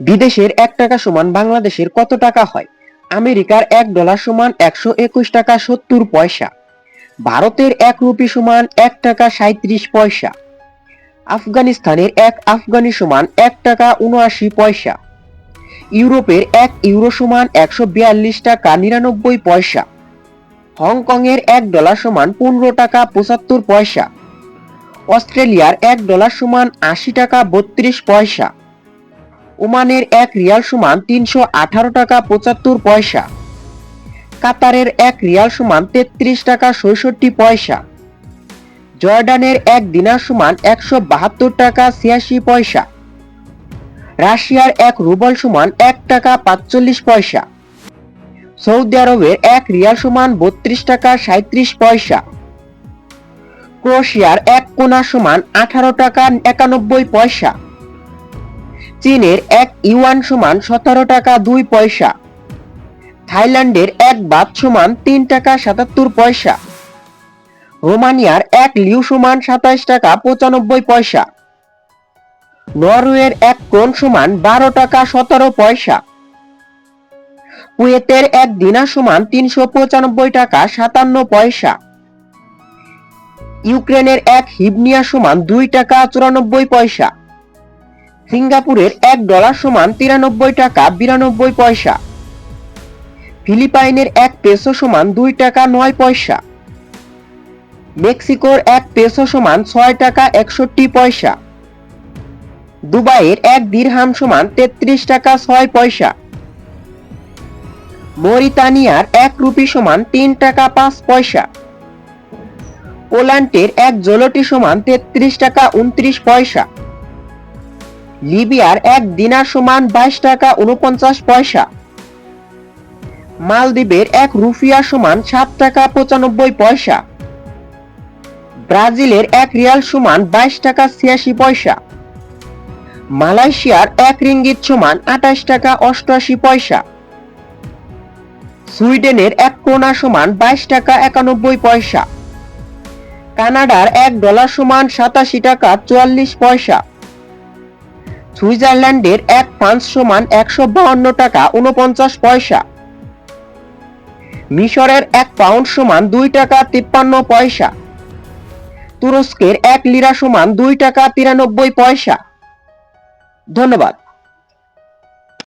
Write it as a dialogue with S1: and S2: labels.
S1: বিদেশের 1 টাকা সমান বাংলাদেশের কত টাকা হয়? আমেরিকার $1 সমান 121 টাকা 70 পয়সা। ভারতের 1 রুপি সমান 1 টাকা 37 পয়সা। আফগানিস্তানের 1 আফগানি সমান 1 টাকা 79 পয়সা। ইউরোপের 1 ইউরো সমান 142 টাকা 99 পয়সা। হংকংয়ের $1 সমান 15 টাকা 75 পয়সা। অস্ট্রেলিয়ার $1 সমান 80 টাকা 32 পয়সা। ওমানের 1 রিয়াল সমান 318 টাকা 75 পয়সা। কাতারের 1 রিয়াল সমান 33 টাকা 66 পয়সা। জর্ডানের 1 দিনার সমান 172 টাকা 86 পয়সা। রাশিয়ার 1 রুবল সমান 1 টাকা 45 পয়সা। সৌদি আরবের 1 রিয়াল সমান 32 টাকা 37 পয়সা। ক্রোয়েশিয়ার 1 কোনা সমান 18 টাকা 91 পয়সা। চীনের 1 ইউয়ান সমান 17 টাকা 2 পয়সা। থাইল্যান্ডের 1 বাত সমান 3 টাকা 77 পয়সা। রোমানিয়ার 1 লিউ সমান 27 টাকা 95 পয়সা। নরওয়ের 1 ক্রোন সমান 12 টাকা 17 পয়সা। কুয়েতের 1 দিনার সমান 395 টাকা 57 পয়সা। ইউক্রেনের 1 হিবনিয়া সমান 2 টাকা 94 পয়সা। সিঙ্গাপুরের $1 সমান 93 টাকা 92 পয়সা। ফিলিপাইনের 1 পেসো সমান 2 টাকা 9 পয়সা। মেক্সিকোর 1 পেসো সমান 6 টাকা 61 পয়সা। দুবাইয়ের 1 দিরহাম সমান 33 টাকা 6 পয়সা। মরিতানিয়ার 1 রুপি সমান 3 টাকা 5 পয়সা। পোল্যান্ডের 1 জলটি সমান 33 টাকা 29 পয়সা। লিবিয়ার 1 দিনার সমান 22 টাকা 49 পয়সা। মালদ্বীপের 1 রুফিয়া সমান 7 টাকা 95 পয়সা। ব্রাজিলের 1 রিয়াল সমান 22 টাকা 86 পয়সা। মালয়েশিয়ার 1 রিঙ্গিত সমান 28 টাকা 88 পয়সা। সুইডেনের 1 ক্রোনা সমান 22 টাকা 91 পয়সা। কানাডার $1 সমান 87 টাকা 44 পয়সা। সুইজারল্যান্ডের 1 ফ্রান্স সমান 152 টাকা 49 পয়সা। মিশরের 1 পাউন্ড সমান 2 টাকা 53 পয়সা। তুরস্কের 1 লিরা সমান 2 টাকা 93 পয়সা। ধন্যবাদ।